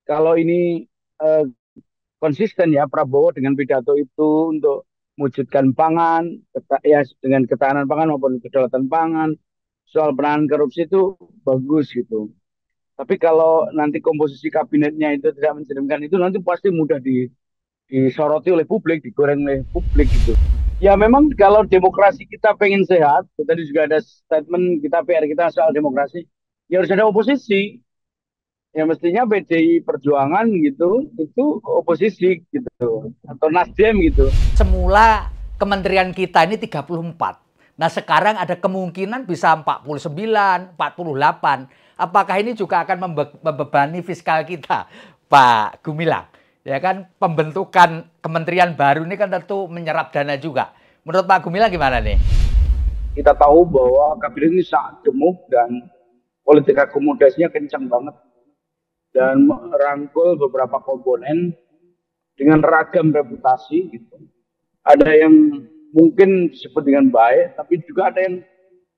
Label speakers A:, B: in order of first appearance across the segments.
A: kalau ini eh, konsisten ya Prabowo dengan pidato itu untuk mewujudkan pangan, ya dengan ketahanan pangan maupun kedaulatan pangan, soal penanganan korupsi itu bagus gitu. Tapi kalau nanti komposisi kabinetnya itu tidak mencerminkan itu, nanti pasti mudah disoroti oleh publik, digoreng oleh publik gitu. Ya memang kalau demokrasi kita pengen sehat, tadi juga ada statement kita PR kita soal demokrasi, ya harus ada oposisi. Ya mestinya PDI Perjuangan gitu, itu oposisi gitu, atau Nasdem gitu.
B: Semula kementerian kita ini 34. Nah sekarang ada kemungkinan bisa 49, 48. Apakah ini juga akan membebani fiskal kita, Pak Gumilang? Ya kan pembentukan kementerian baru ini kan tentu menyerap dana juga. Menurut Pak Gumilang gimana nih?
A: Kita tahu bahwa kabinet ini sangat gemuk dan politik akomodasinya kencang banget dan merangkul beberapa komponen dengan ragam reputasi gitu. Ada yang mungkin disebut dengan baik, tapi juga ada yang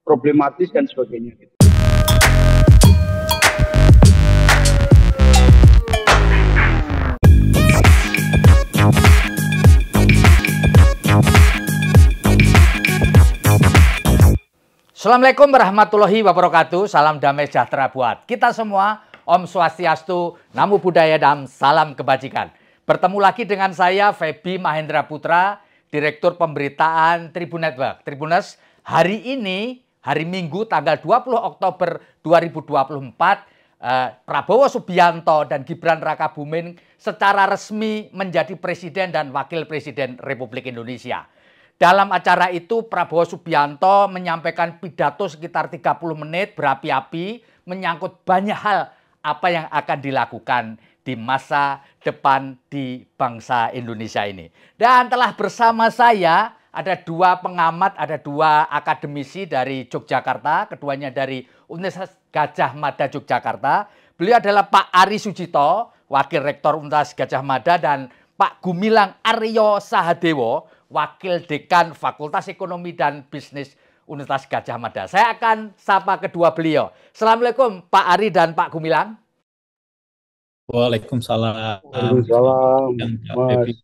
A: problematis dan sebagainya gitu.
B: Assalamualaikum warahmatullahi wabarakatuh. Salam damai sejahtera buat kita semua. Om Swastiastu, Namo Buddhaya dan salam kebajikan. Bertemu lagi dengan saya Feby Mahendra Putra, Direktur Pemberitaan Tribun Network. Tribuners, hari ini, hari Minggu tanggal 20 Oktober 2024, Prabowo Subianto dan Gibran Rakabuming secara resmi menjadi Presiden dan Wakil Presiden Republik Indonesia. Dalam acara itu Prabowo Subianto menyampaikan pidato sekitar 30 menit berapi-api menyangkut banyak hal apa yang akan dilakukan di masa depan di bangsa Indonesia ini. Dan telah bersama saya ada dua pengamat, ada dua akademisi dari Yogyakarta, keduanya dari Universitas Gadjah Mada Yogyakarta. Beliau adalah Pak Ari Sujito, Wakil Rektor Universitas Gadjah Mada, dan Pak Gumilang Aryo Sahadewo, Wakil Dekan Fakultas Ekonomi dan Bisnis Universitas Gadjah Mada. Saya akan sapa kedua beliau. Assalamualaikum Pak Ari dan Pak Gumilang.
C: Waalaikumsalam.
A: Waalaikumsalam, Mas.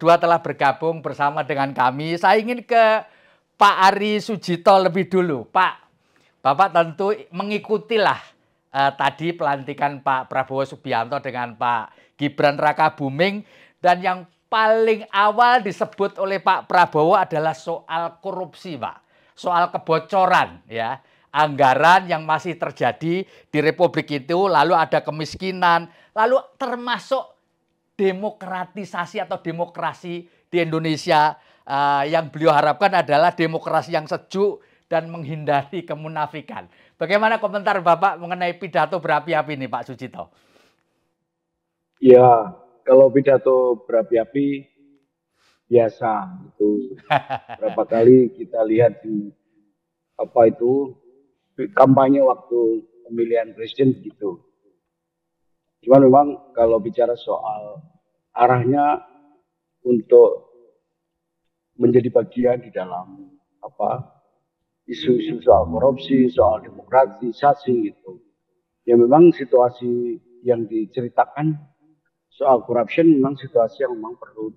B: Dua telah bergabung bersama dengan kami. Saya ingin ke Pak Ari Sujito lebih dulu. Pak, Bapak tentu mengikutilah tadi pelantikan Pak Prabowo Subianto dengan Pak Gibran Rakabuming, dan yang paling awal disebut oleh Pak Prabowo adalah soal korupsi, Pak. Soal kebocoran, ya. Anggaran yang masih terjadi di Republik itu, lalu ada kemiskinan, lalu termasuk demokratisasi atau demokrasi di Indonesia yang beliau harapkan adalah demokrasi yang sejuk dan menghindari kemunafikan. Bagaimana komentar Bapak mengenai pidato berapi-api ini, Pak Sujito?
A: Ya, kalau pidato berapi-api biasa itu. Berapa kali kita lihat di apa itu kampanye waktu pemilihan presiden gitu. Cuman memang kalau bicara soal arahnya untuk menjadi bagian di dalam apa isu-isu soal korupsi, soal demokratisasi gitu. Ya memang situasi yang diceritakan soal corruption memang situasi yang memang perlu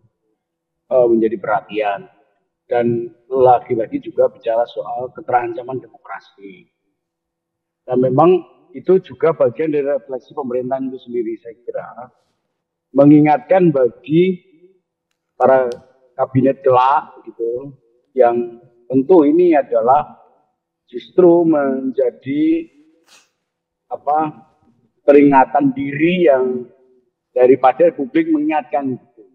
A: menjadi perhatian. Dan lagi-lagi juga bicara soal keterancaman demokrasi. Dan memang itu juga bagian dari refleksi pemerintahan itu sendiri, saya kira. Mengingatkan bagi para kabinet kelak gitu, yang tentu ini adalah justru menjadi apa peringatan diri yang daripada publik mengingatkan gitu.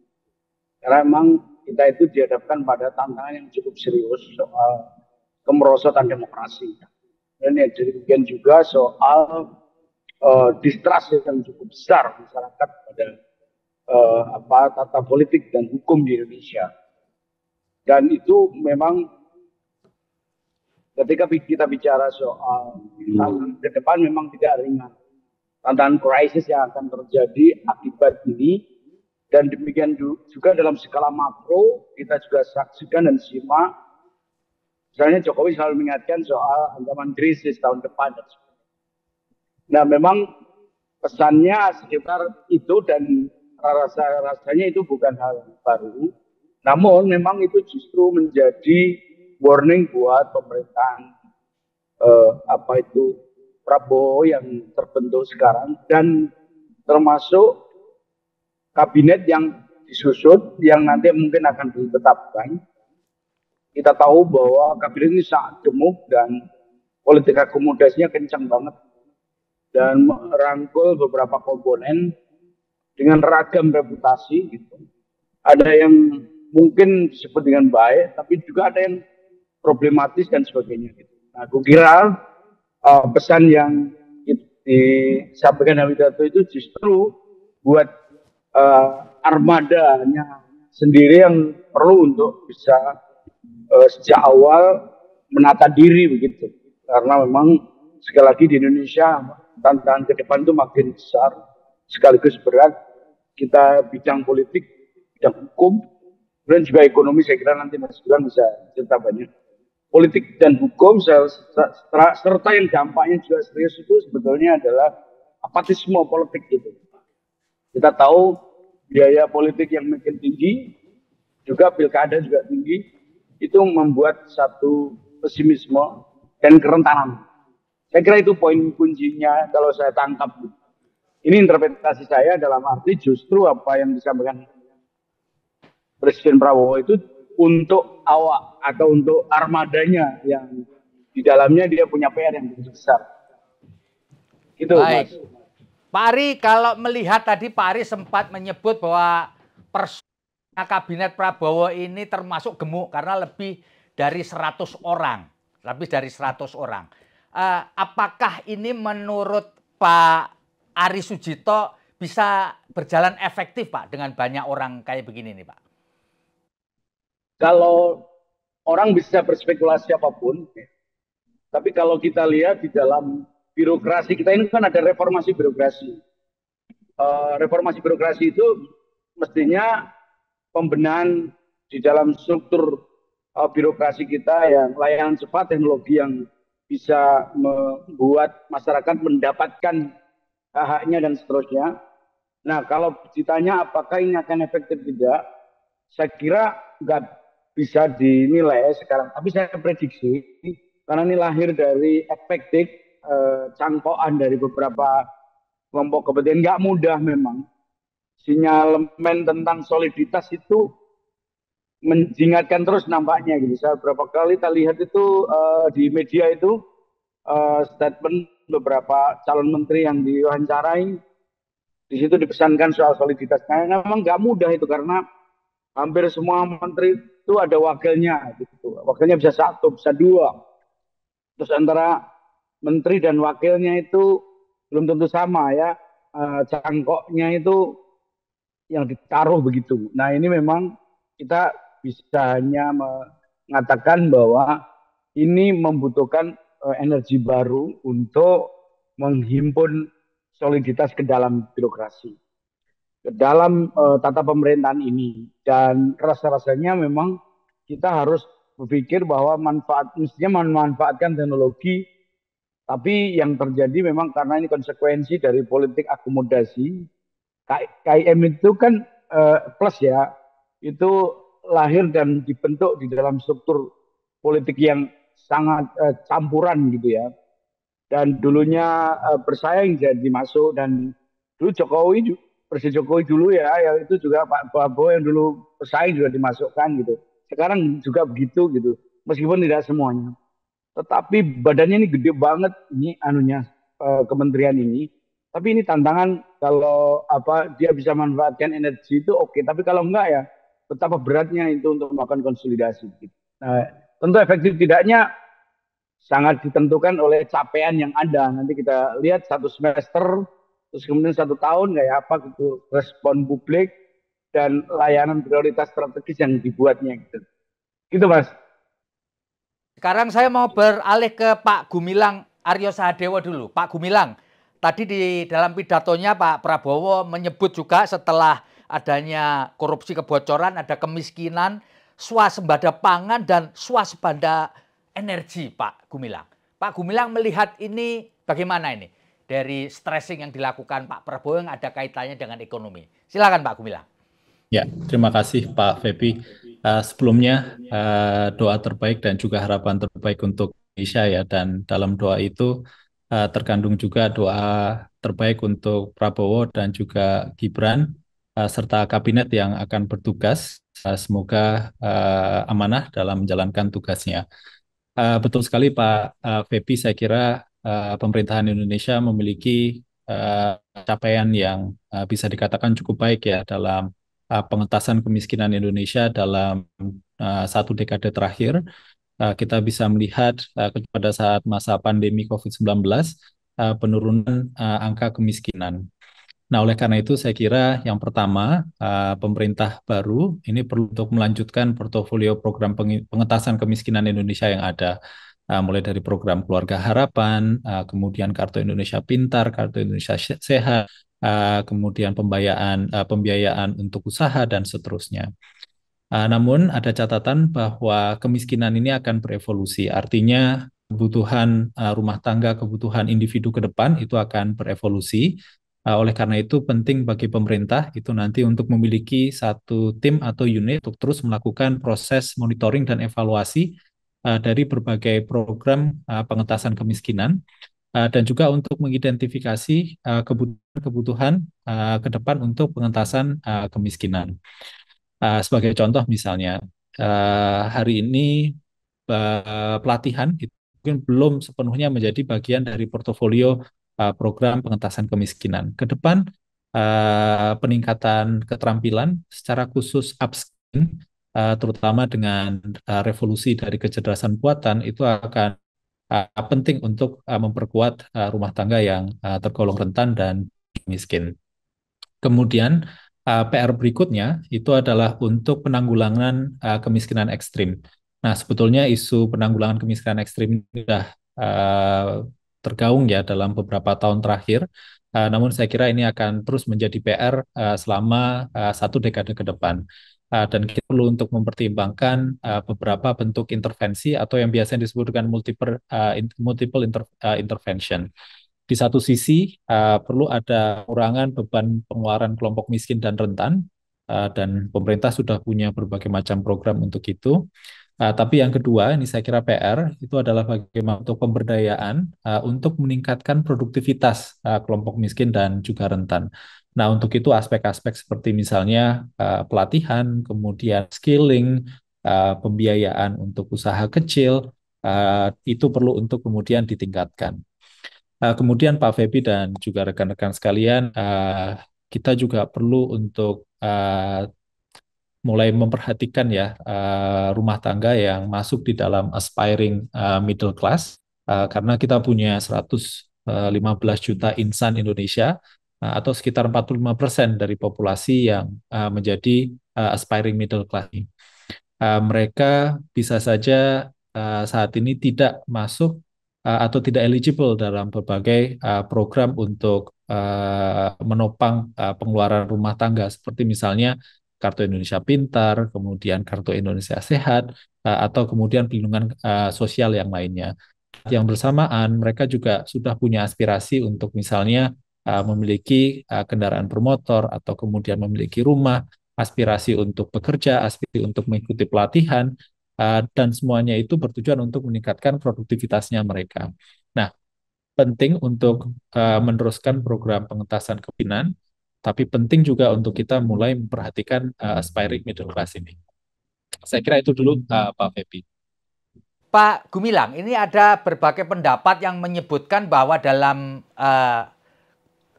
A: Karena memang kita itu dihadapkan pada tantangan yang cukup serius soal kemerosotan demokrasi. Dan yang demikian juga soal distrust yang cukup besar masyarakat pada tata politik dan hukum di Indonesia. Dan itu memang ketika kita bicara soal tantangan ke depan memang tidak ringan. Tantangan krisis yang akan terjadi akibat ini, dan demikian juga dalam skala makro kita juga saksikan dan simak. Misalnya Jokowi selalu mengingatkan soal ancaman krisis tahun depan. Nah memang pesannya sekitar itu dan rasanya itu bukan hal yang baru. Namun memang itu justru menjadi warning buat pemerintahan apa itu Prabowo yang terbentuk sekarang dan termasuk kabinet yang disusun yang nanti mungkin akan ditetapkan. Kita tahu bahwa kabinet ini sangat gemuk dan politik akomodasinya kencang banget dan merangkul beberapa komponen dengan ragam reputasi gitu. Ada yang mungkin disebut dengan baik, tapi juga ada yang problematis dan sebagainya. Gitu. Nah, aku kira pesan yang disampaikan Dalam Pidato itu justru buat armadanya sendiri yang perlu untuk bisa sejak awal menata diri begitu. Karena memang sekali lagi di Indonesia tantangan ke depan itu makin besar, sekaligus berat. Kita bidang politik, bidang hukum, dan juga ekonomi. Saya kira nanti Mas Gilang bisa cerita banyak. Politik dan hukum serta yang dampaknya juga serius itu sebetulnya adalah apatisme politik itu. Kita tahu biaya politik yang makin tinggi, juga pilkada juga tinggi, itu membuat satu pesimisme dan kerentanan. Saya kira itu poin kuncinya kalau saya tangkap. Ini interpretasi saya dalam arti justru apa yang disampaikan Presiden Prabowo itu untuk awak atau untuk armadanya yang di dalamnya dia punya PR yang begitu besar. Itu Mas.
B: Pak Ari, kalau melihat tadi Pak Ari sempat menyebut bahwa kabinet Prabowo ini termasuk gemuk karena lebih dari 100 orang. Lebih dari 100 orang. Apakah ini menurut Pak Ari Sujito bisa berjalan efektif Pak dengan banyak orang kayak begini nih Pak?
A: Kalau orang bisa berspekulasi apapun, tapi kalau kita lihat di dalam birokrasi kita ini kan ada reformasi birokrasi. Reformasi birokrasi itu mestinya pembenahan di dalam struktur birokrasi kita yang layanan cepat, teknologi yang bisa membuat masyarakat mendapatkan hak-haknya dan seterusnya. Nah, kalau ditanya apakah ini akan efektif tidak, saya kira nggak bisa dinilai sekarang. Tapi saya prediksi, karena ini lahir dari efektif cangkokan dari beberapa kelompok kepentingan, nggak mudah memang. Sinyalemen tentang soliditas itu menjingatkan terus nampaknya gitu. Saya berapa kali kita lihat itu di media itu statement beberapa calon menteri yang diwawancarai, di situ dipesankan soal soliditas. Nah, memang nggak mudah itu karena hampir semua menteri itu ada wakilnya, gitu. Wakilnya bisa satu, bisa dua. Terus antara menteri dan wakilnya itu belum tentu sama ya, cangkoknya itu yang ditaruh begitu. Nah ini memang kita bisa hanya mengatakan bahwa ini membutuhkan energi baru untuk menghimpun soliditas ke dalam birokrasi, ke dalam tata pemerintahan ini. Dan rasa-rasanya memang kita harus berpikir bahwa mestinya memanfaatkan teknologi, tapi yang terjadi memang karena ini konsekuensi dari politik akomodasi. KIM itu kan plus ya, itu lahir dan dibentuk di dalam struktur politik yang sangat campuran gitu ya. Dan dulunya bersaing jadi masuk, dan dulu Presiden Jokowi dulu ya itu juga Pak Prabowo yang dulu bersaing juga dimasukkan gitu. Sekarang juga begitu gitu, meskipun tidak semuanya. Tetapi badannya ini gede banget ini anunya kementerian ini. Tapi ini tantangan kalau dia bisa manfaatkan energi itu oke. Tapi kalau enggak ya betapa beratnya itu untuk melakukan konsolidasi. Nah, tentu efektif tidaknya sangat ditentukan oleh capaian yang ada. Nanti kita lihat satu semester, terus kemudian 1 tahun kayak apa gitu respon publik dan layanan prioritas strategis yang dibuatnya gitu. Gitu Mas.
B: Sekarang saya mau beralih ke Pak Gumilang Aryo Sahadewo dulu. Pak Gumilang, tadi di dalam pidatonya Pak Prabowo menyebut juga setelah adanya korupsi kebocoran, ada kemiskinan, swasembada pangan, dan swasembada energi Pak Gumilang. Pak Gumilang melihat ini bagaimana ini? dari stressing yang dilakukan Pak Prabowo yang ada kaitannya dengan ekonomi. Silakan Pak Gumilang.
C: Ya, terima kasih Pak Febi. Sebelumnya doa terbaik dan juga harapan terbaik untuk Indonesia ya, dan dalam doa itu terkandung juga doa terbaik untuk Prabowo dan juga Gibran serta kabinet yang akan bertugas. Semoga amanah dalam menjalankan tugasnya. Betul sekali Pak Febi, saya kira pemerintahan Indonesia memiliki capaian yang bisa dikatakan cukup baik ya dalam pengentasan kemiskinan Indonesia dalam satu dekade terakhir. Kita bisa melihat pada saat masa pandemi COVID-19 penurunan angka kemiskinan. Nah, oleh karena itu saya kira yang pertama pemerintah baru ini perlu untuk melanjutkan portofolio program pengentasan kemiskinan Indonesia yang ada. Mulai dari program Keluarga Harapan, kemudian Kartu Indonesia Pintar, Kartu Indonesia Sehat, kemudian pembiayaan untuk usaha dan seterusnya. Namun ada catatan bahwa kemiskinan ini akan berevolusi, artinya kebutuhan rumah tangga, kebutuhan individu ke depan itu akan berevolusi. Oleh karena itu penting bagi pemerintah itu nanti untuk memiliki satu tim atau unit untuk terus melakukan proses monitoring dan evaluasi dari berbagai program pengentasan kemiskinan dan juga untuk mengidentifikasi kebutuhan ke depan untuk pengentasan kemiskinan. Sebagai contoh misalnya, hari ini pelatihan itu mungkin belum sepenuhnya menjadi bagian dari portofolio program pengentasan kemiskinan. Ke depan, peningkatan keterampilan secara khusus upskilling, terutama dengan revolusi dari kecerdasan buatan, itu akan penting untuk memperkuat rumah tangga yang tergolong rentan dan miskin. Kemudian PR berikutnya itu adalah untuk penanggulangan kemiskinan ekstrim. Nah, sebetulnya isu penanggulangan kemiskinan ekstrim ini sudah tergaung ya dalam beberapa tahun terakhir. Namun saya kira ini akan terus menjadi PR selama satu dekade ke depan. Dan kita perlu untuk mempertimbangkan beberapa bentuk intervensi atau yang biasanya disebut dengan multiple intervention. Di satu sisi perlu ada pengurangan beban pengeluaran kelompok miskin dan rentan, dan pemerintah sudah punya berbagai macam program untuk itu. Tapi yang kedua, ini saya kira PR, itu adalah bagaimana untuk pemberdayaan untuk meningkatkan produktivitas kelompok miskin dan juga rentan. Nah, untuk itu aspek-aspek seperti misalnya pelatihan, kemudian skilling, pembiayaan untuk usaha kecil, itu perlu untuk kemudian ditingkatkan. Kemudian Pak Febi dan juga rekan-rekan sekalian, kita juga perlu untuk mulai memperhatikan ya rumah tangga yang masuk di dalam aspiring middle class, karena kita punya 115 juta insan Indonesia atau sekitar 45% dari populasi yang menjadi aspiring middle class. Mereka bisa saja saat ini tidak masuk atau tidak eligible dalam berbagai program untuk menopang pengeluaran rumah tangga seperti misalnya Kartu Indonesia Pintar, kemudian Kartu Indonesia Sehat, atau kemudian perlindungan sosial yang lainnya. Yang bersamaan mereka juga sudah punya aspirasi untuk misalnya memiliki kendaraan bermotor atau kemudian memiliki rumah, aspirasi untuk bekerja, aspirasi untuk mengikuti pelatihan, dan semuanya itu bertujuan untuk meningkatkan produktivitasnya mereka. Nah, penting untuk meneruskan program pengentasan kemiskinan, tapi penting juga untuk kita mulai memperhatikan aspiring middle class ini. Saya kira itu dulu Pak Febi.
B: Pak Gumilang, ini ada berbagai pendapat yang menyebutkan bahwa dalam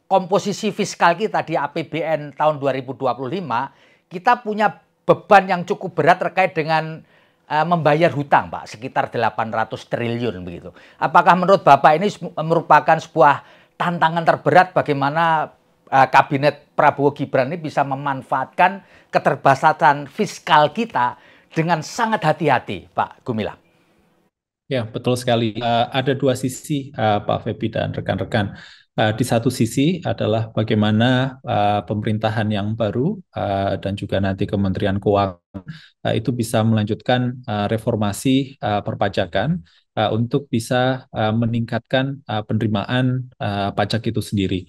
B: komposisi fiskal kita di APBN tahun 2025, kita punya beban yang cukup berat terkait dengan membayar hutang, Pak, sekitar 800 triliun begitu. Apakah menurut Bapak ini merupakan sebuah tantangan terberat bagaimana kabinet Prabowo Gibran ini bisa memanfaatkan keterbatasan fiskal kita dengan sangat hati-hati, Pak Gumilang?
C: Ya, betul sekali. Ada dua sisi, Pak Febi dan rekan-rekan. Di satu sisi adalah bagaimana pemerintahan yang baru dan juga nanti Kementerian Keuangan itu bisa melanjutkan reformasi perpajakan untuk bisa meningkatkan penerimaan pajak itu sendiri.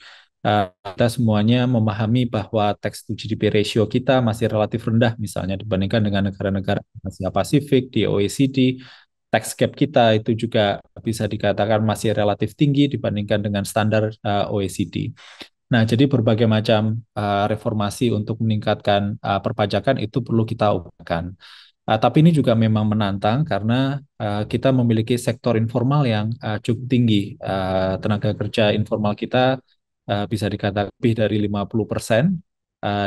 C: Kita semuanya memahami bahwa tax to GDP ratio kita masih relatif rendah, misalnya dibandingkan dengan negara-negara Asia Pasifik di OECD. Tax gap kita itu juga bisa dikatakan masih relatif tinggi dibandingkan dengan standar OECD. Nah, jadi berbagai macam reformasi untuk meningkatkan perpajakan itu perlu kita upayakan. Tapi ini juga memang menantang karena kita memiliki sektor informal yang cukup tinggi. Tenaga kerja informal kita bisa dikatakan lebih dari 50%,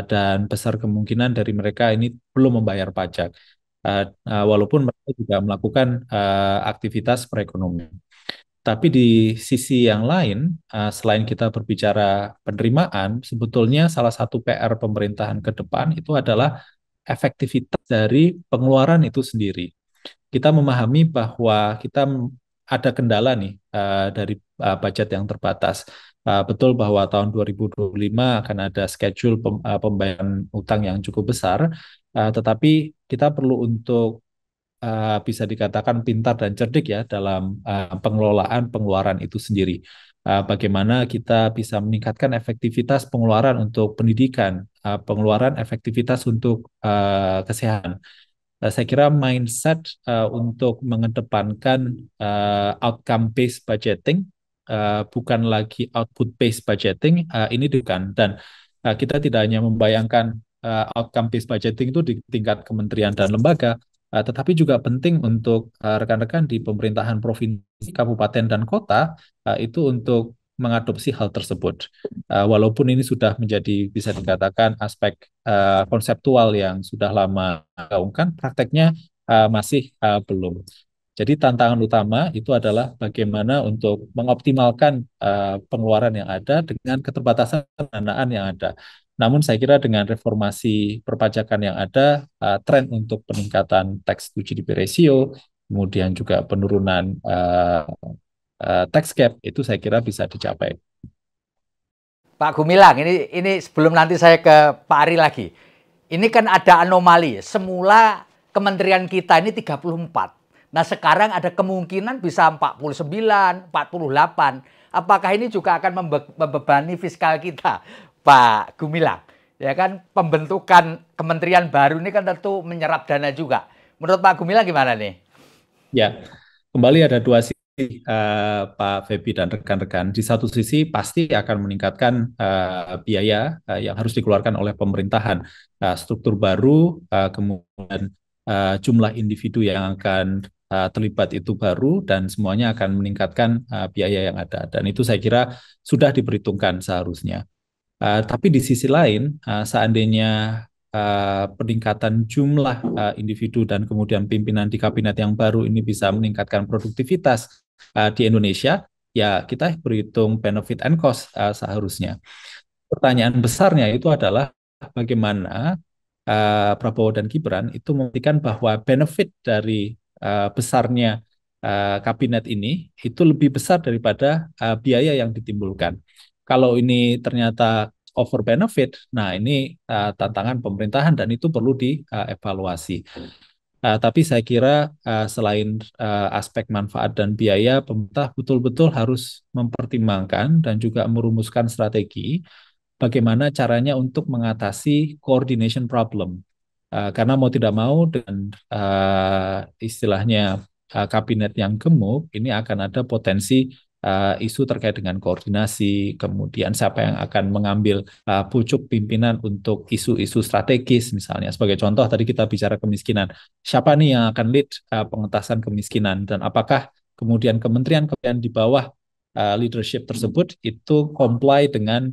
C: dan besar kemungkinan dari mereka ini belum membayar pajak. Walaupun mereka juga melakukan aktivitas perekonomian. Tapi di sisi yang lain, selain kita berbicara penerimaan, sebetulnya salah satu PR pemerintahan ke depan itu adalah efektivitas dari pengeluaran itu sendiri. Kita memahami bahwa kita ada kendala nih dari budget yang terbatas. Betul bahwa tahun 2025 akan ada schedule pembayaran utang yang cukup besar, tetapi kita perlu untuk bisa dikatakan pintar dan cerdik ya dalam pengelolaan pengeluaran itu sendiri. Bagaimana kita bisa meningkatkan efektivitas pengeluaran untuk pendidikan, pengeluaran efektivitas untuk kesehatan. Saya kira mindset untuk mengedepankan outcome based budgeting, bukan lagi output based budgeting, ini bukan. Dan kita tidak hanya membayangkan outcome based budgeting itu di tingkat kementerian dan lembaga, tetapi juga penting untuk rekan-rekan di pemerintahan provinsi, kabupaten, dan kota itu untuk mengadopsi hal tersebut. Walaupun ini sudah menjadi bisa dikatakan aspek konseptual yang sudah lama digaungkan, prakteknya masih belum. Jadi tantangan utama itu adalah bagaimana untuk mengoptimalkan pengeluaran yang ada dengan keterbatasan pendanaan yang ada. Namun saya kira dengan reformasi perpajakan yang ada, tren untuk peningkatan tax to GDP ratio, kemudian juga penurunan tax gap itu saya kira bisa dicapai.
B: Pak Gumilang, ini sebelum nanti saya ke Pak Ari lagi. Ini kan ada anomali. Semula kementerian kita ini 34. Nah, sekarang ada kemungkinan bisa 49, 48. Apakah ini juga akan membebani fiskal kita, Pak Gumilang? Ya kan, pembentukan kementerian baru ini kan tentu menyerap dana juga. Menurut Pak Gumilang gimana nih?
C: Ya, kembali ada dua sisi, Pak Febi dan rekan-rekan. Di satu sisi pasti akan meningkatkan biaya yang harus dikeluarkan oleh pemerintahan, struktur baru, kemudian jumlah individu yang akan terlibat itu baru, dan semuanya akan meningkatkan biaya yang ada. Dan itu saya kira sudah diperhitungkan seharusnya. Tapi di sisi lain, seandainya peningkatan jumlah individu dan kemudian pimpinan di kabinet yang baru ini bisa meningkatkan produktivitas di Indonesia, ya kita berhitung benefit and cost seharusnya. Pertanyaan besarnya itu adalah bagaimana Prabowo dan Gibran itu membuktikan bahwa benefit dari besarnya kabinet ini itu lebih besar daripada biaya yang ditimbulkan. Kalau ini ternyata over benefit, nah ini tantangan pemerintahan dan itu perlu dievaluasi. Tapi saya kira selain aspek manfaat dan biaya, pemerintah betul-betul harus mempertimbangkan dan juga merumuskan strategi bagaimana caranya untuk mengatasi coordination problem. Karena mau tidak mau dengan istilahnya kabinet yang gemuk, ini akan ada potensi isu terkait dengan koordinasi, kemudian siapa yang akan mengambil pucuk pimpinan untuk isu-isu strategis misalnya. Sebagai contoh tadi kita bicara kemiskinan, siapa nih yang akan lead pengentasan kemiskinan, dan apakah kemudian kementerian-kementerian di bawah leadership tersebut itu comply dengan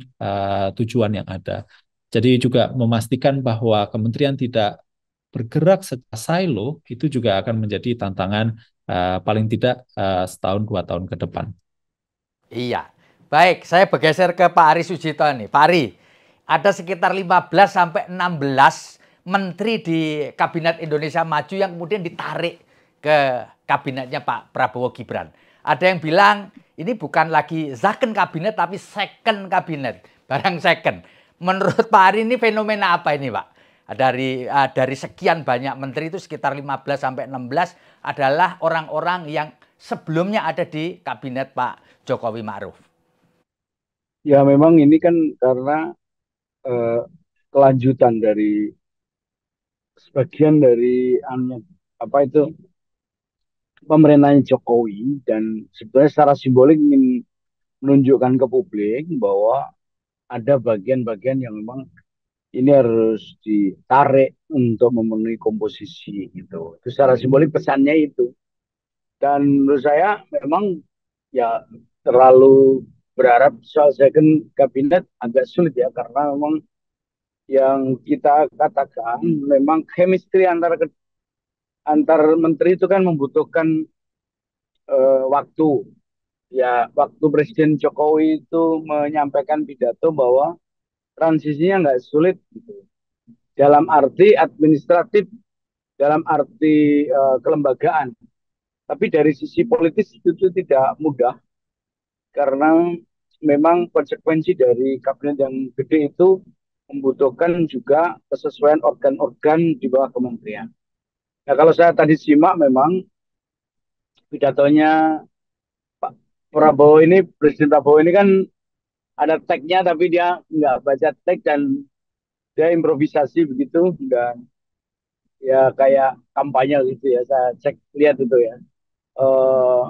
C: tujuan yang ada. Jadi juga memastikan bahwa kementerian tidak bergerak secara silo itu juga akan menjadi tantangan paling tidak setahun 2 tahun ke depan.
B: Iya. Baik, saya bergeser ke Pak Ari Sujito nih. Pak Ari, ada sekitar 15 sampai 16 menteri di Kabinet Indonesia Maju yang kemudian ditarik ke kabinetnya Pak Prabowo Gibran. Ada yang bilang ini bukan lagi second kabinet tapi second kabinet, barang second. Menurut Pak Ari ini fenomena apa ini, Pak? Dari sekian banyak menteri itu sekitar 15 sampai 16 adalah orang-orang yang sebelumnya ada di kabinet Pak Jokowi Ma'ruf.
A: Ya memang ini kan karena kelanjutan dari sebagian dari apa itu pemerintahnya Jokowi, dan sebetulnya secara simbolik ingin menunjukkan ke publik bahwa ada bagian-bagian yang memang ini harus ditarik untuk memenuhi komposisi gitu. Itu secara simbolik pesannya itu. Dan menurut saya memang ya terlalu berharap soal second kabinet agak sulit ya, karena memang yang kita katakan memang chemistry antar menteri itu kan membutuhkan waktu. Ya, waktu Presiden Jokowi itu menyampaikan pidato bahwa transisinya nggak sulit gitu. Dalam arti administratif, dalam arti kelembagaan. Tapi dari sisi politis itu tidak mudah, karena memang konsekuensi dari kabinet yang gede itu membutuhkan juga kesesuaian organ-organ di bawah kementerian. Nah, kalau saya tadi simak memang pidatonya Pak Prabowo ini, Presiden Prabowo ini kan ada tagnya tapi dia nggak baca tag dan dia improvisasi begitu, dan ya kayak kampanye gitu ya, saya cek lihat itu ya. Eh,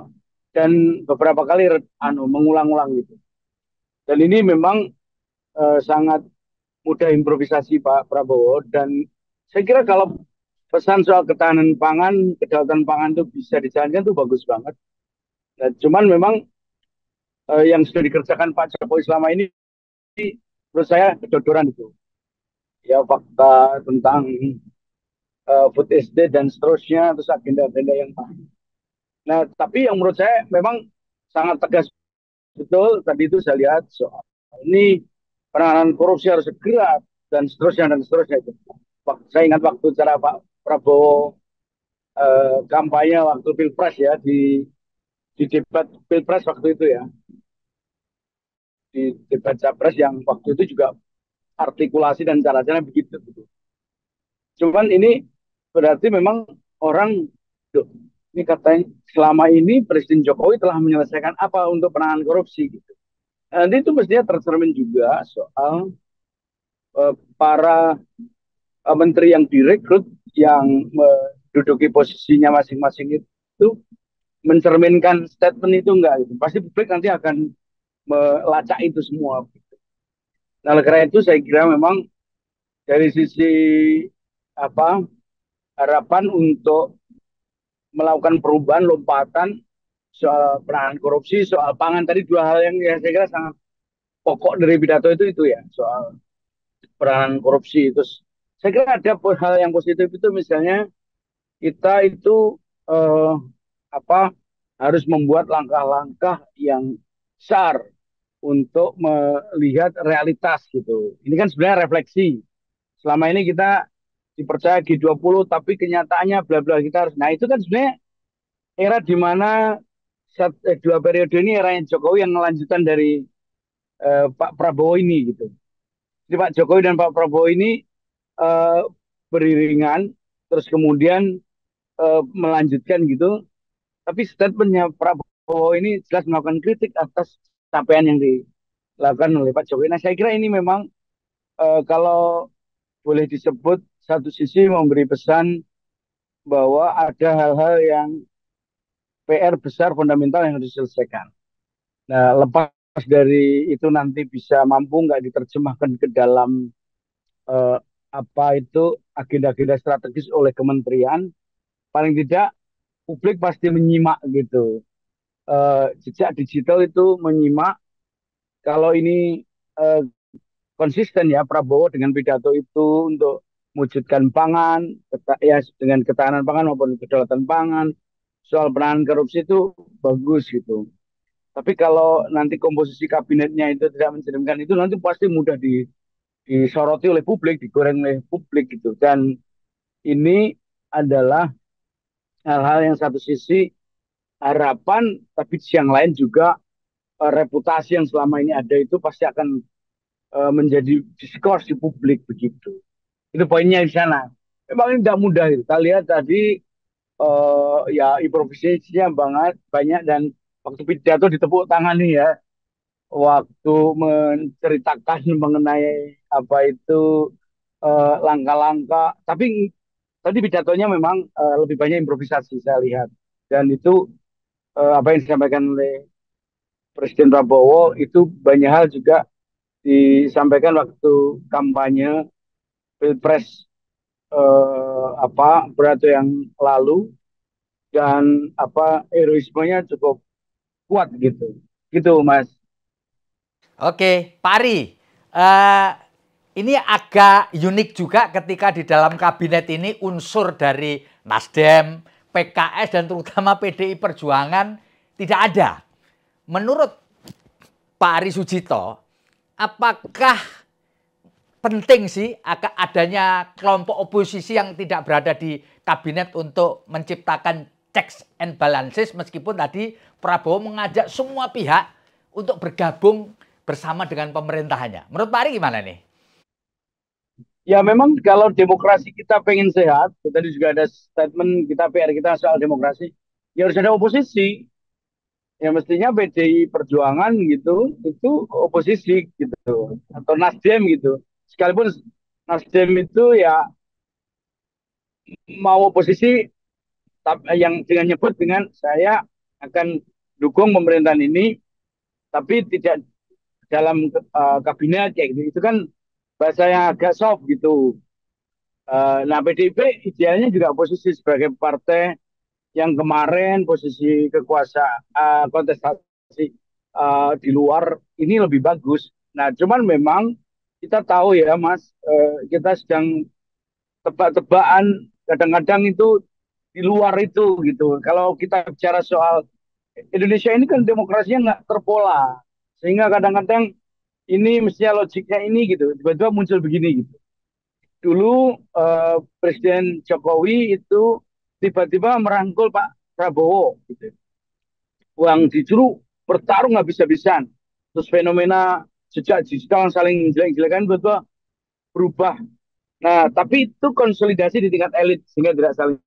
A: dan beberapa kali mengulang-ulang gitu. Dan ini memang sangat mudah improvisasi Pak Prabowo, dan saya kira kalau pesan soal ketahanan pangan, kedaulatan pangan itu bisa dijalankan itu bagus banget. Nah, cuman memang yang sudah dikerjakan Pak Jokowi selama ini menurut saya kedodoran itu. Ya fakta tentang food estate dan seterusnya, terus agenda-agenda yang lain. Nah, tapi yang menurut saya memang sangat tegas betul tadi itu saya lihat soal ini penanganan korupsi harus segera dan seterusnya itu. Saya ingat waktu cara Pak Prabowo kampanye waktu Pilpres ya, di debat Pilpres waktu itu ya, di debat Capres yang waktu itu juga artikulasi dan cara-cara begitu. Cuman ini berarti memang orang, ini katanya selama ini Presiden Jokowi telah menyelesaikan apa untuk penanganan korupsi gitu. Nanti itu mestinya tercermin juga soal para menteri yang direkrut, yang menduduki posisinya masing-masing itu mencerminkan statement itu enggak gitu. Pasti publik nanti akan melacak itu semua. Gitu. Nah, karena itu saya kira memang dari sisi apa harapan untuk melakukan perubahan lompatan soal penanganan korupsi, soal pangan, tadi dua hal yang ya saya kira sangat pokok dari pidato itu ya, soal penanganan korupsi. Terus saya kira ada hal yang positif itu, misalnya kita itu eh, apa harus membuat langkah-langkah yang besar untuk melihat realitas gitu. Ini kan sebenarnya refleksi. Selama ini kita dipercaya G20 tapi kenyataannya bla bla, kita harus. Nah, itu kan sebenarnya era di mana dua periode ini era yang Jokowi yang melanjutan dari Pak Prabowo ini gitu. Jadi Pak Jokowi dan Pak Prabowo ini uh, beriringan, terus kemudian melanjutkan gitu. Tapi statementnya Prabowo ini jelas melakukan kritik atas capaian yang dilakukan oleh Pak Jokowi. Nah, saya kira ini memang kalau boleh disebut satu sisi memberi pesan bahwa ada hal-hal yang PR besar fundamental yang harus diselesaikan. Nah, lepas dari itu nanti bisa mampu nggak diterjemahkan ke dalam eh, apa itu agenda-agenda strategis oleh kementerian, paling tidak publik pasti menyimak gitu. Jejak digital itu menyimak kalau ini eh, konsisten ya Prabowo dengan pidato itu untuk mewujudkan pangan, ya dengan ketahanan pangan maupun kedaulatan pangan, soal penanganan korupsi itu bagus gitu. Tapi kalau nanti komposisi kabinetnya itu tidak mencerminkan itu, nanti pasti mudah disoroti oleh publik, digoreng oleh publik gitu. Dan ini adalah hal-hal yang satu sisi harapan, tapi yang lain juga reputasi yang selama ini ada itu pasti akan menjadi diskurs di publik begitu. Itu poinnya di sana. Memang ini tidak mudah itu. Kita lihat tadi ya improvisasinya banget banyak dan waktu pidato ditepuk tangan nih ya. Waktu menceritakan mengenai apa itu langkah-langkah. Tapi tadi pidatonya memang lebih banyak improvisasi saya lihat. Dan itu apa yang disampaikan oleh Presiden Prabowo itu banyak hal juga disampaikan waktu kampanye Pilpres apa beberapa yang lalu dan apa heroismenya cukup kuat gitu. Gitu Mas.
B: Oke, Pak Ari, eh, ini agak unik juga ketika di dalam kabinet ini unsur dari Nasdem, PKS, dan terutama PDI Perjuangan tidak ada. Menurut Pak Ari Sujito, apakah penting sih adanya kelompok oposisi yang tidak berada di kabinet untuk menciptakan checks and balances meskipun tadi Prabowo mengajak semua pihak untuk bergabung bersama dengan pemerintahannya. Menurut Pak Ari gimana nih?
A: Ya memang kalau demokrasi kita pengen sehat, tadi juga ada statement kita PR kita soal demokrasi, ya harus ada oposisi. Ya mestinya PDI Perjuangan gitu, itu oposisi gitu, atau Nasdem gitu. Sekalipun Nasdem itu ya mau oposisi, yang dengan nyebut dengan saya akan dukung pemerintahan ini, tapi tidak dalam kabinet kayak gitu. Itu kan bahasa yang agak soft gitu. Nah PDIP idealnya juga oposisi sebagai partai yang kemarin posisi kekuasaan kontestasi di luar ini lebih bagus. Nah cuman memang kita tahu ya Mas, kita sedang tebak-tebakan kadang-kadang itu di luar itu gitu. Kalau kita bicara soal Indonesia ini kan demokrasinya nggak terpola, sehingga kadang-kadang ini mestinya logiknya ini gitu, tiba-tiba muncul begini gitu. Dulu Presiden Jokowi itu tiba-tiba merangkul Pak Prabowo gitu. Uang disuruh bertarung habis-habisan. Terus fenomena jejak digital saling jelek-jelekan betul berubah. Nah, tapi itu konsolidasi di tingkat elit sehingga tidak saling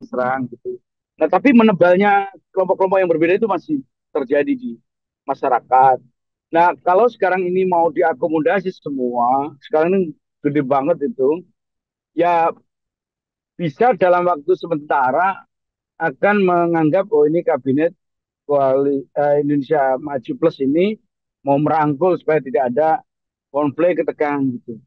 A: serang gitu. Nah, tapi menebalnya kelompok-kelompok yang berbeda itu masih terjadi di masyarakat. Nah, kalau sekarang ini mau diakomodasi semua, sekarang ini gede banget itu, ya bisa dalam waktu sementara akan menganggap oh ini kabinet Indonesia Maju Plus ini mau merangkul supaya tidak ada konflik ketegangan gitu.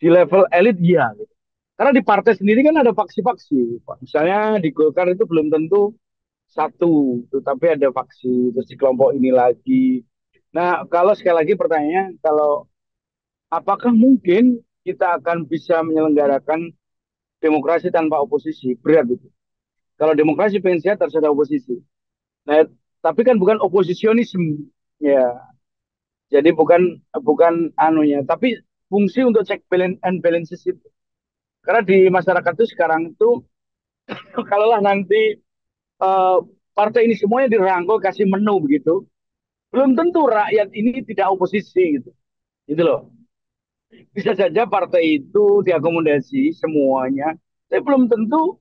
A: Di level elit iya gitu. Karena di partai sendiri kan ada faksi-faksi. Misalnya di Golkar itu belum tentu satu, tapi ada faksi, terus di kelompok ini lagi. Nah, kalau sekali lagi pertanyaannya, kalau apakah mungkin kita akan bisa menyelenggarakan demokrasi tanpa oposisi? Berat itu. Kalau demokrasi pengen sehat harus ada oposisi. Nah, tapi kan bukan oposisionisme, ya. Jadi bukan bukan anunya, tapi fungsi untuk check balance and balances itu. Karena di masyarakat itu sekarang itu kalaulah nanti uh, partai ini semuanya dirangkul kasih menu begitu, belum tentu rakyat ini tidak oposisi gitu. Gitu loh. Bisa saja partai itu diakomodasi semuanya, tapi belum tentu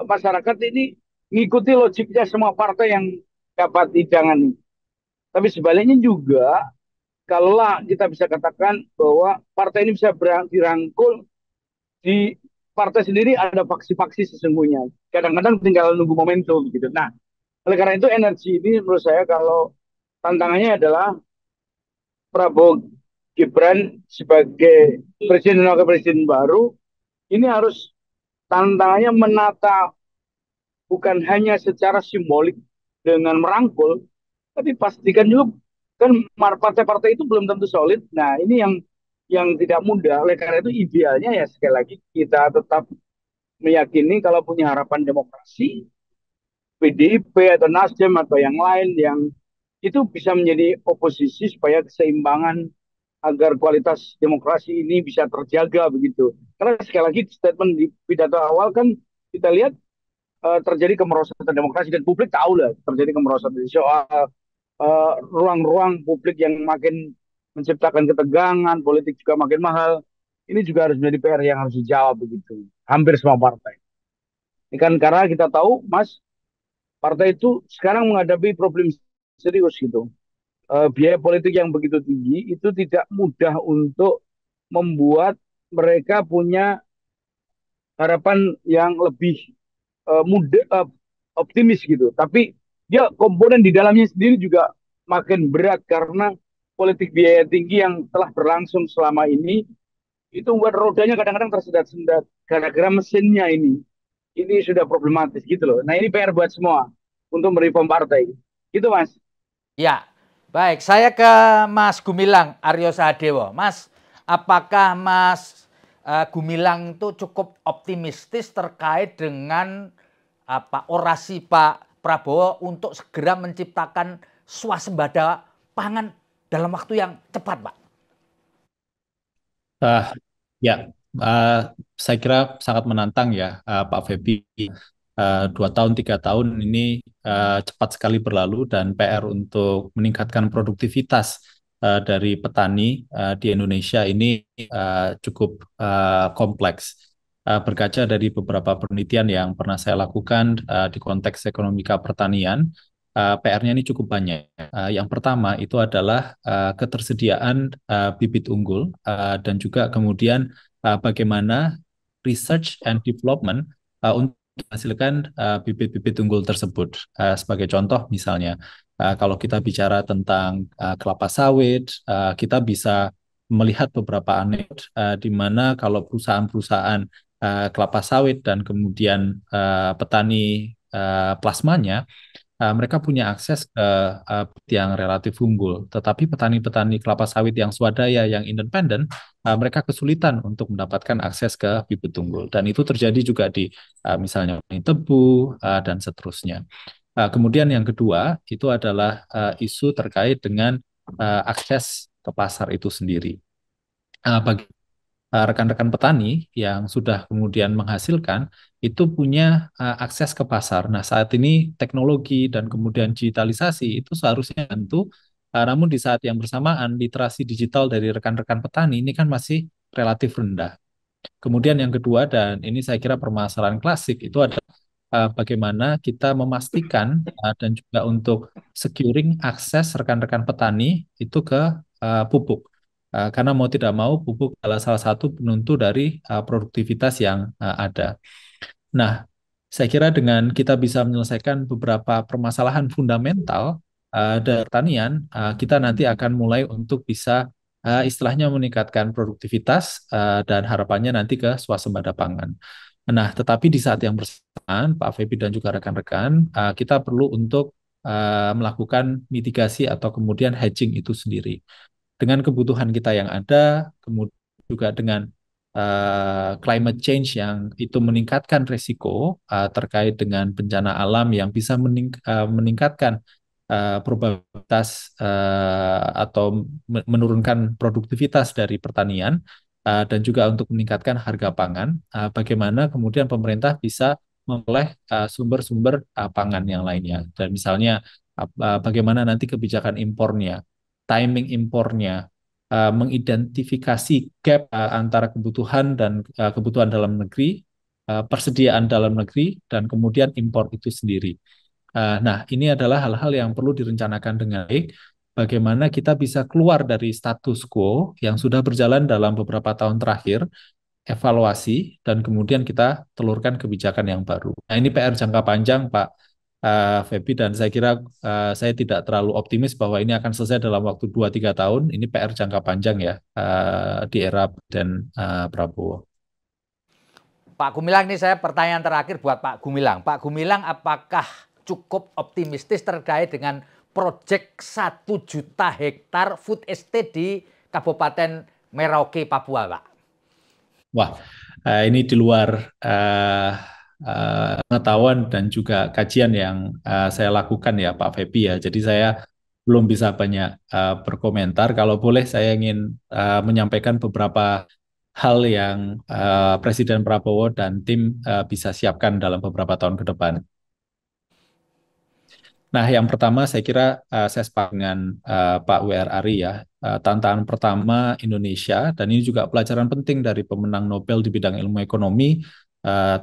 A: masyarakat ini mengikuti logiknya semua partai yang dapat hidangan. Tapi sebaliknya juga, kalaulah kita bisa katakan bahwa partai ini bisa dirangkul di partai sendiri ada faksi-faksi sesungguhnya. Kadang-kadang tinggal nunggu momentum gitu. Nah, oleh karena itu energi ini menurut saya kalau tantangannya adalah Prabowo Gibran sebagai presiden dan wakil presiden baru ini harus tantangannya menata bukan hanya secara simbolik dengan merangkul, tapi pastikan juga kan partai-partai itu belum tentu solid. Nah ini yang tidak mudah. Oleh karena itu idealnya ya sekali lagi kita tetap meyakini kalau punya harapan demokrasi, PDIP atau Nasdem atau yang lain yang itu bisa menjadi oposisi supaya keseimbangan agar kualitas demokrasi ini bisa terjaga begitu. Karena sekali lagi statement di pidato awal kan kita lihat terjadi kemerosotan demokrasi dan publik tahu lah terjadi kemerosotan soal ruang-ruang publik yang makin menciptakan ketegangan, politik juga makin mahal. Ini juga harus menjadi PR yang harus dijawab begitu. Hampir semua partai. Ini kan karena kita tahu, Mas, partai itu sekarang menghadapi problem serius gitu. Biaya politik yang begitu tinggi itu tidak mudah untuk membuat mereka punya harapan yang lebih mudah, optimis gitu. Tapi dia komponen di dalamnya sendiri juga makin berat karena politik biaya tinggi yang telah berlangsung selama ini itu membuat rodanya kadang-kadang tersendat-sendat gara-gara mesinnya ini. Ini sudah problematis gitu loh. Nah ini PR buat semua untuk mereform partai. Gitu Mas.
B: Ya, baik. Saya ke Mas Gumilang Aryo Sahadewo. Mas, apakah Mas Gumilang itu cukup optimistis terkait dengan orasi Pak Prabowo untuk segera menciptakan swasembada pangan dalam waktu yang cepat, Pak?
C: Ya, uh, saya kira sangat menantang ya, Pak Feby. 2 tahun, 3 tahun ini cepat sekali berlalu dan PR untuk meningkatkan produktivitas dari petani di Indonesia ini cukup kompleks. Berkaca dari beberapa penelitian yang pernah saya lakukan di konteks ekonomika pertanian, PR-nya ini cukup banyak. Yang pertama itu adalah ketersediaan bibit unggul dan juga kemudian bagaimana research and development untuk menghasilkan bibit-bibit unggul tersebut. Sebagai contoh misalnya, kalau kita bicara tentang kelapa sawit, kita bisa melihat beberapa anekdot di mana kalau perusahaan-perusahaan kelapa sawit dan kemudian petani plasmanya, mereka punya akses ke yang relatif unggul. Tetapi petani-petani kelapa sawit yang swadaya, yang independen, mereka kesulitan untuk mendapatkan akses ke bibit unggul. Dan itu terjadi juga di misalnya tebu dan seterusnya. Kemudian yang kedua itu adalah isu terkait dengan akses ke pasar itu sendiri. Bagi rekan-rekan petani yang sudah kemudian menghasilkan itu punya akses ke pasar. Nah, saat ini teknologi dan kemudian digitalisasi itu seharusnya tentu, namun di saat yang bersamaan literasi digital dari rekan-rekan petani ini kan masih relatif rendah. Kemudian yang kedua, dan ini saya kira permasalahan klasik, itu adalah bagaimana kita memastikan dan juga untuk securing akses rekan-rekan petani itu ke pupuk. Karena mau tidak mau pupuk adalah salah satu penentu dari produktivitas yang ada. Nah, saya kira dengan kita bisa menyelesaikan beberapa permasalahan fundamental dari pertanian, kita nanti akan mulai untuk bisa istilahnya meningkatkan produktivitas dan harapannya nanti ke swasembada pangan. Nah, tetapi di saat yang bersamaan, Pak Feby dan juga rekan-rekan, kita perlu untuk melakukan mitigasi atau kemudian hedging itu sendiri. Dengan kebutuhan kita yang ada, kemudian juga dengan climate change yang itu meningkatkan risiko terkait dengan bencana alam yang bisa meningkatkan probabilitas atau menurunkan produktivitas dari pertanian dan juga untuk meningkatkan harga pangan, bagaimana kemudian pemerintah bisa memperoleh sumber-sumber pangan yang lainnya. Dan misalnya bagaimana nanti kebijakan impornya, timing impornya, mengidentifikasi gap antara kebutuhan dan kebutuhan dalam negeri, persediaan dalam negeri, dan kemudian impor itu sendiri. Nah, ini adalah hal-hal yang perlu direncanakan dengan baik. Bagaimana kita bisa keluar dari status quo yang sudah berjalan dalam beberapa tahun terakhir, evaluasi, dan kemudian kita telurkan kebijakan yang baru. Nah, ini PR jangka panjang, Pak Feby, dan saya kira saya tidak terlalu optimis bahwa ini akan selesai dalam waktu 2-3 tahun. Ini PR jangka panjang ya di era dan Prabowo.
B: Pak Gumilang, ini saya pertanyaan terakhir buat Pak Gumilang. Pak Gumilang, apakah cukup optimistis terkait dengan proyek 1 juta hektar food estate di Kabupaten Merauke, Papua, Pak?
C: Wah, ini di luar pengetahuan dan juga kajian yang saya lakukan ya Pak Feby ya. Jadi saya belum bisa banyak berkomentar. Kalau boleh saya ingin menyampaikan beberapa hal yang Presiden Prabowo dan tim bisa siapkan dalam beberapa tahun ke depan. Nah, yang pertama saya kira saya sepakat dengan Pak WR Ari ya. Tantangan pertama Indonesia, dan ini juga pelajaran penting dari pemenang Nobel di bidang ilmu ekonomi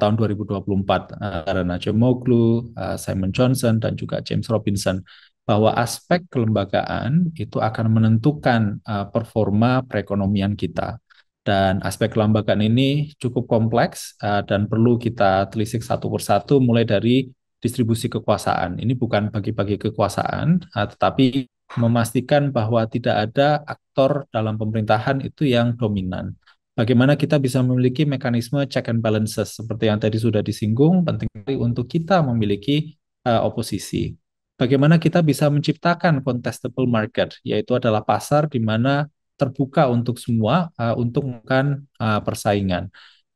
C: tahun 2024, Narana Acemoglu, Simon Johnson, dan juga James Robinson, bahwa aspek kelembagaan itu akan menentukan performa perekonomian kita. Dan aspek kelembagaan ini cukup kompleks dan perlu kita telisik satu persatu, mulai dari distribusi kekuasaan. Ini bukan bagi-bagi kekuasaan, tetapi memastikan bahwa tidak ada aktor dalam pemerintahan itu yang dominan. Bagaimana kita bisa memiliki mekanisme check and balances seperti yang tadi sudah disinggung, penting sekali untuk kita memiliki oposisi. Bagaimana kita bisa menciptakan contestable market, yaitu adalah pasar di mana terbuka untuk semua untuk melakukan persaingan.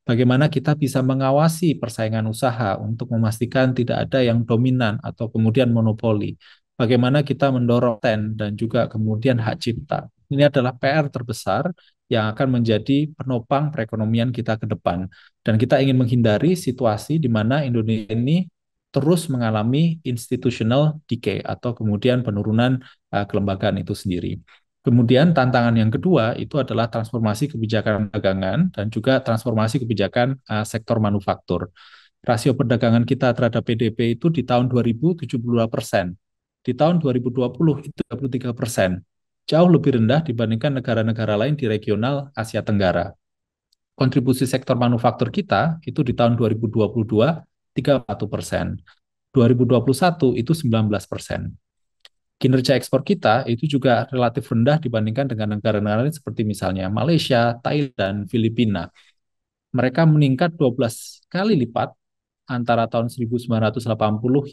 C: Bagaimana kita bisa mengawasi persaingan usaha untuk memastikan tidak ada yang dominan atau kemudian monopoli. Bagaimana kita mendorong paten dan juga kemudian hak cipta. Ini adalah PR terbesar yang akan menjadi penopang perekonomian kita ke depan. Dan kita ingin menghindari situasi di mana Indonesia ini terus mengalami institutional decay atau kemudian penurunan kelembagaan itu sendiri. Kemudian tantangan yang kedua itu adalah transformasi kebijakan perdagangan dan juga transformasi kebijakan sektor manufaktur. Rasio perdagangan kita terhadap PDB itu di tahun 2072%. Di tahun 2020 itu 33%. Jauh lebih rendah dibandingkan negara-negara lain di regional Asia Tenggara. Kontribusi sektor manufaktur kita itu di tahun 2022 31%. 2021 itu 19%. Kinerja ekspor kita itu juga relatif rendah dibandingkan dengan negara-negara lain seperti misalnya Malaysia, Thailand, dan Filipina. Mereka meningkat 12 kali lipat antara tahun 1980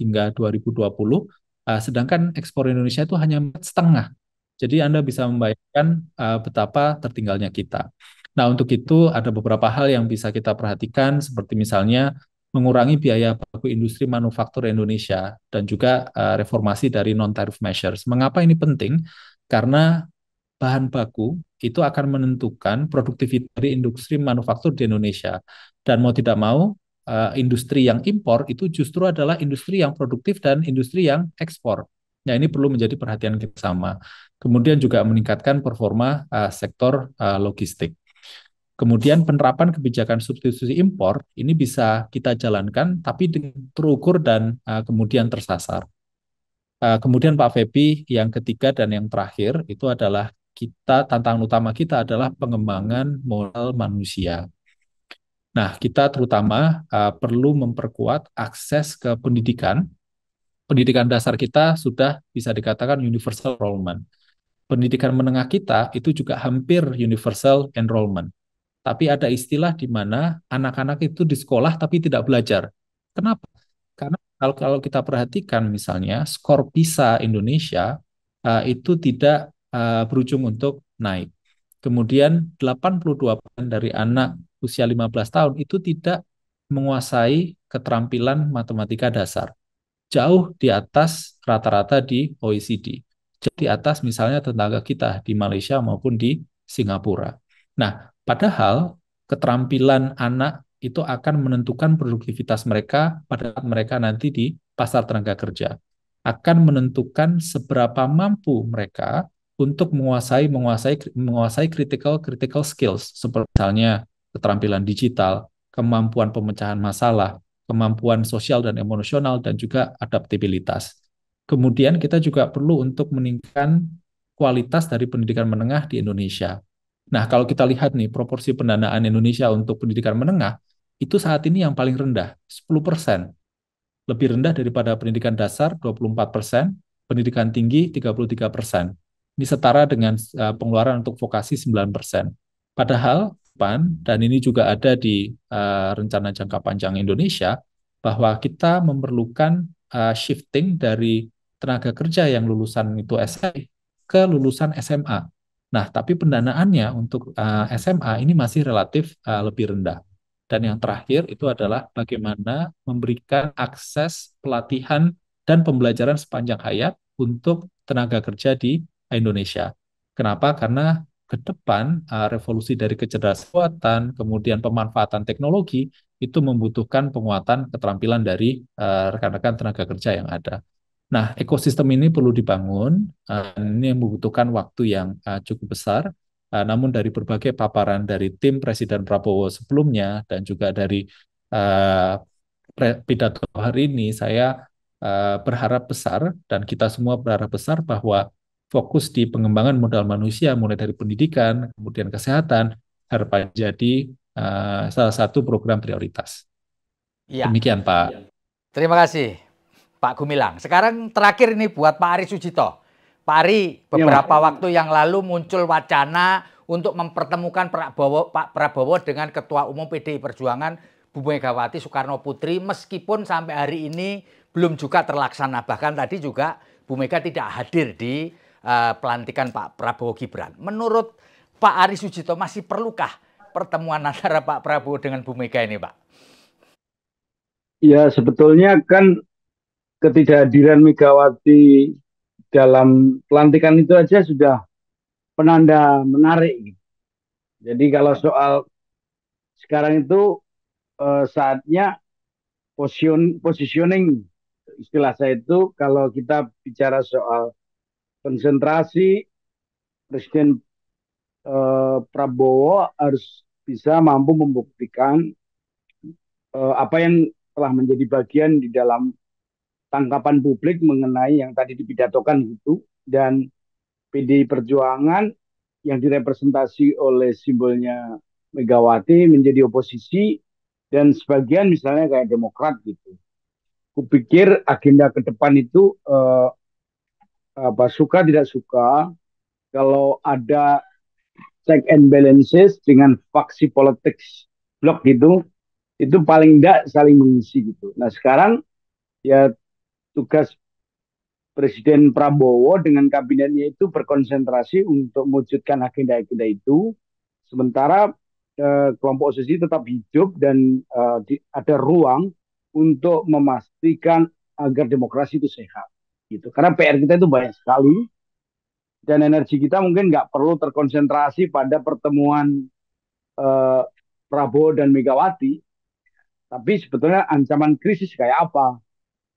C: hingga 2020, sedangkan ekspor Indonesia itu hanya setengah. Jadi Anda bisa membayangkan betapa tertinggalnya kita. Nah, untuk itu ada beberapa hal yang bisa kita perhatikan, seperti misalnya mengurangi biaya baku industri manufaktur Indonesia dan juga reformasi dari non-tariff measures. Mengapa ini penting? Karena bahan baku itu akan menentukan produktivitas dari industri manufaktur di Indonesia. Dan mau tidak mau, industri yang impor itu justru adalah industri yang produktif dan industri yang ekspor. Nah, ini perlu menjadi perhatian kita sama. Kemudian juga meningkatkan performa sektor logistik. Kemudian penerapan kebijakan substitusi impor ini bisa kita jalankan, tapi terukur dan kemudian tersasar. Kemudian Pak Febi, yang ketiga dan yang terakhir itu adalah tantangan utama kita adalah pengembangan moral manusia. Nah, kita terutama perlu memperkuat akses ke pendidikan. Pendidikan dasar kita sudah bisa dikatakan universal enrollment. Pendidikan menengah kita itu juga hampir universal enrollment. Tapi ada istilah di mana anak-anak itu di sekolah tapi tidak belajar. Kenapa? Karena kalau kita perhatikan misalnya skor PISA Indonesia itu tidak berujung untuk naik. Kemudian 82% dari anak usia 15 tahun itu tidak menguasai keterampilan matematika dasar. Jauh di atas rata-rata di OECD. Jauh di atas misalnya tetangga kita di Malaysia maupun di Singapura. Nah, padahal keterampilan anak itu akan menentukan produktivitas mereka pada saat mereka nanti di pasar tenaga kerja. Akan menentukan seberapa mampu mereka untuk menguasai critical skills, seperti misalnya keterampilan digital, kemampuan pemecahan masalah, kemampuan sosial dan emosional, dan juga adaptabilitas. Kemudian kita juga perlu untuk meningkatkan kualitas dari pendidikan menengah di Indonesia. Nah, kalau kita lihat nih, proporsi pendanaan Indonesia untuk pendidikan menengah, itu saat ini yang paling rendah, 10%. Lebih rendah daripada pendidikan dasar, 24%, pendidikan tinggi, 33%. Ini setara dengan pengeluaran untuk vokasi 9%. Padahal, dan ini juga ada di rencana jangka panjang Indonesia, bahwa kita memerlukan shifting dari tenaga kerja yang lulusan itu SMP ke lulusan SMA. Nah, tapi pendanaannya untuk SMA ini masih relatif lebih rendah. Dan yang terakhir itu adalah bagaimana memberikan akses pelatihan dan pembelajaran sepanjang hayat untuk tenaga kerja di Indonesia. Kenapa? Karena ke depan revolusi dari kecerdasan buatan, kemudian pemanfaatan teknologi itu membutuhkan penguatan keterampilan dari rekan-rekan tenaga kerja yang ada. Nah, ekosistem ini perlu dibangun. Ini membutuhkan waktu yang cukup besar. Namun dari berbagai paparan dari tim Presiden Prabowo sebelumnya dan juga dari eh, pidato hari ini, saya berharap besar dan kita semua berharap besar bahwa fokus di pengembangan modal manusia mulai dari pendidikan, kemudian kesehatan, harapan jadi salah satu program prioritas.
B: Iya,
C: Demikian, Pak.
B: terima kasih Pak Gumilang. Sekarang terakhir ini buat Pak Ari Sujito. Pak Ari,
A: Ya, Mas.
B: beberapa waktu yang lalu muncul wacana untuk mempertemukan Pak Prabowo dengan Ketua Umum PDI Perjuangan Bu Megawati Soekarno Putri, meskipun sampai hari ini belum juga terlaksana. Bahkan tadi juga Bu Mega tidak hadir di pelantikan Pak Prabowo Gibran. Menurut Pak Ari Sujito, masih perlukah pertemuan antara Pak Prabowo dengan Bu Mega ini, Pak?
A: Ya, sebetulnya kan ketidakhadiran Megawati dalam pelantikan itu aja sudah penanda menarik. Jadi kalau soal sekarang itu saatnya positioning, istilah saya itu kalau kita bicara soal konsentrasi, Presiden Prabowo harus bisa mampu membuktikan apa yang telah menjadi bagian di dalam tangkapan publik mengenai yang tadi dipidatokan gitu, dan PDI Perjuangan yang direpresentasi oleh simbolnya Megawati menjadi oposisi, dan sebagian misalnya kayak Demokrat gitu. Kupikir agenda ke depan itu suka tidak suka kalau ada check and balances dengan faksi politik blok gitu, itu paling tidak saling mengisi gitu. Nah sekarang ya tugas Presiden Prabowo dengan kabinetnya itu berkonsentrasi untuk mewujudkan agenda-agenda itu, sementara kelompok oposisi tetap hidup dan ada ruang untuk memastikan agar demokrasi itu sehat. Gitu. Karena PR kita itu banyak sekali dan energi kita mungkin nggak perlu terkonsentrasi pada pertemuan eh, Prabowo dan Megawati, tapi sebetulnya ancaman krisis kayak apa,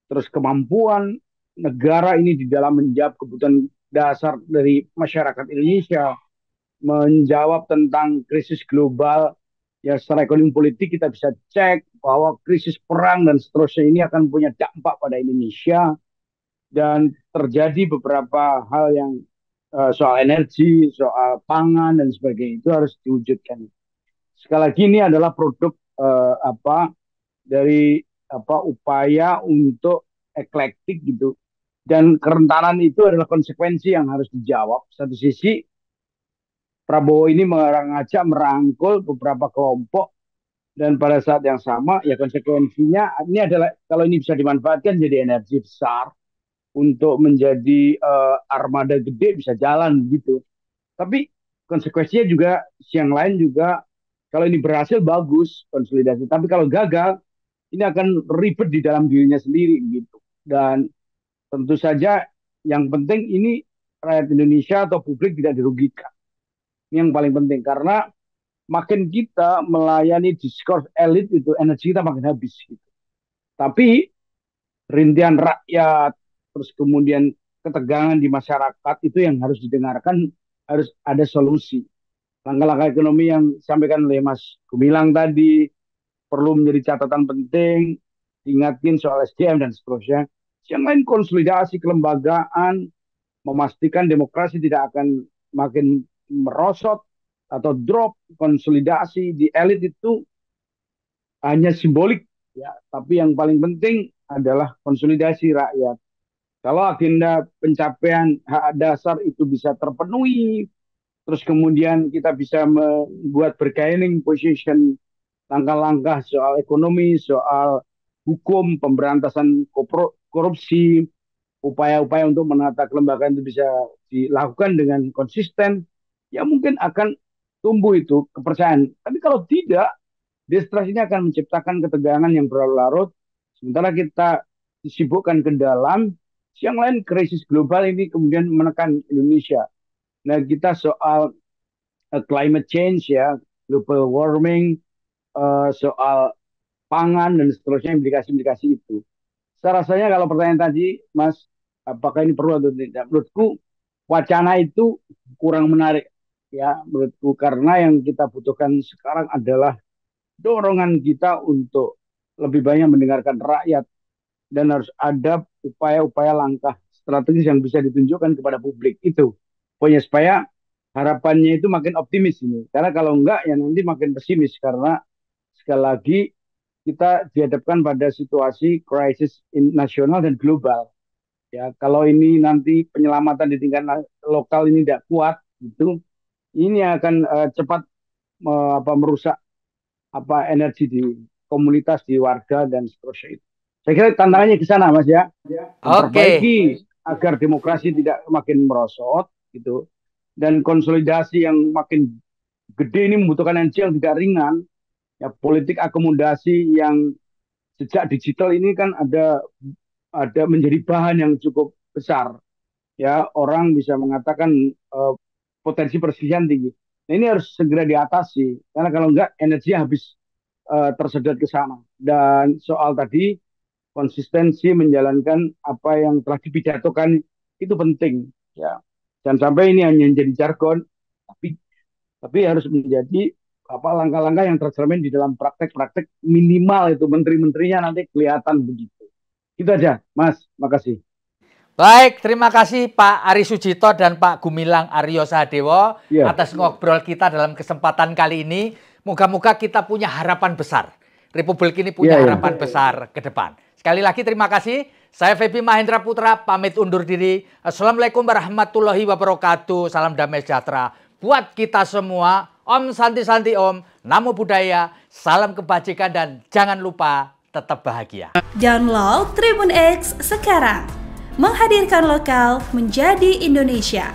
A: terus kemampuan negara ini di dalam menjawab kebutuhan dasar dari masyarakat Indonesia, menjawab tentang krisis global, ya secara ekonomi politik kita bisa cek bahwa krisis perang dan seterusnya ini akan punya dampak pada Indonesia, dan terjadi beberapa hal yang soal energi, soal pangan dan sebagainya itu harus diwujudkan. Sekali lagi ini adalah produk dari upaya untuk eklektik gitu, dan kerentanan itu adalah konsekuensi yang harus dijawab. Satu sisi Prabowo ini mengajak merangkul beberapa kelompok, dan pada saat yang sama ya konsekuensinya ini adalah kalau ini bisa dimanfaatkan jadi energi besar untuk menjadi armada gede bisa jalan gitu. Tapi konsekuensinya juga yang lain juga, kalau ini berhasil bagus konsolidasi, tapi kalau gagal ini akan ribet di dalam dirinya sendiri gitu. Dan tentu saja yang penting ini rakyat Indonesia atau publik tidak dirugikan. Ini yang paling penting, karena makin kita melayani diskurs elit itu energi kita makin habis gitu. Tapi rintihan rakyat, terus kemudian ketegangan di masyarakat itu yang harus didengarkan, harus ada solusi. Langkah-langkah ekonomi yang disampaikan oleh Mas Gumilang tadi perlu menjadi catatan penting, diingatkan soal SDM dan seterusnya. Yang lain konsolidasi kelembagaan, memastikan demokrasi tidak akan makin merosot atau drop. Konsolidasi di elit itu hanya simbolik ya, tapi yang paling penting adalah konsolidasi rakyat. Kalau agenda pencapaian hak dasar itu bisa terpenuhi, terus kemudian kita bisa membuat bargaining position, langkah-langkah soal ekonomi, soal hukum, pemberantasan korupsi, upaya-upaya untuk menata kelembagaan itu bisa dilakukan dengan konsisten, ya mungkin akan tumbuh itu kepercayaan. Tapi kalau tidak, distrust ini akan menciptakan ketegangan yang berlarut-larut, sementara kita disibukkan ke dalam, yang lain krisis global ini kemudian menekan Indonesia. Nah kita soal climate change ya, global warming, soal pangan dan seterusnya, implikasi-implikasi itu. Saya rasanya kalau pertanyaan tadi, Mas apakah ini perlu atau tidak. Menurutku wacana itu kurang menarik ya menurutku, karena yang kita butuhkan sekarang adalah dorongan kita untuk lebih banyak mendengarkan rakyat, dan harus ada upaya-upaya langkah strategis yang bisa ditunjukkan kepada publik itu. Pokoknya supaya harapannya itu makin optimis ini. Karena kalau enggak ya nanti makin pesimis, karena sekali lagi kita dihadapkan pada situasi krisis nasional dan global. Ya, kalau ini nanti penyelamatan di tingkat lokal ini tidak kuat, itu ini akan cepat merusak energi di komunitas, di warga dan seterusnya itu. Saya kira tantangannya ke sana, Mas ya. Memperbaiki agar demokrasi tidak makin merosot gitu, dan konsolidasi yang makin gede ini membutuhkan energi yang tidak ringan. Ya, politik akomodasi yang sejak digital ini kan ada menjadi bahan yang cukup besar. Ya, orang bisa mengatakan potensi perselisihan tinggi. Nah, ini harus segera diatasi, karena kalau enggak energinya habis tersedot ke sana. Dan soal tadi konsistensi menjalankan apa yang telah dipidatokan itu penting. Ya, jangan sampai ini hanya menjadi jargon, tapi harus menjadi langkah-langkah yang tercermin di dalam praktek-praktek, minimal itu menteri-menterinya nanti kelihatan begitu. Itu aja, Mas. Makasih.
B: Baik, terima kasih Pak Ari Sujito dan Pak Gumilang Aryo Sahadewo atas ngobrol kita dalam kesempatan kali ini. Moga-moga kita punya harapan besar. Republik ini punya harapan besar ke depan. Sekali lagi terima kasih. Saya Febi Mahendra Putra pamit undur diri. Assalamualaikum warahmatullahi wabarakatuh. Salam damai sejahtera buat kita semua. Om Santi Santi Om. Namo Buddhaya. Salam kebajikan dan jangan lupa tetap bahagia.
D: Download Tribun X sekarang. Menghadirkan lokal menjadi Indonesia.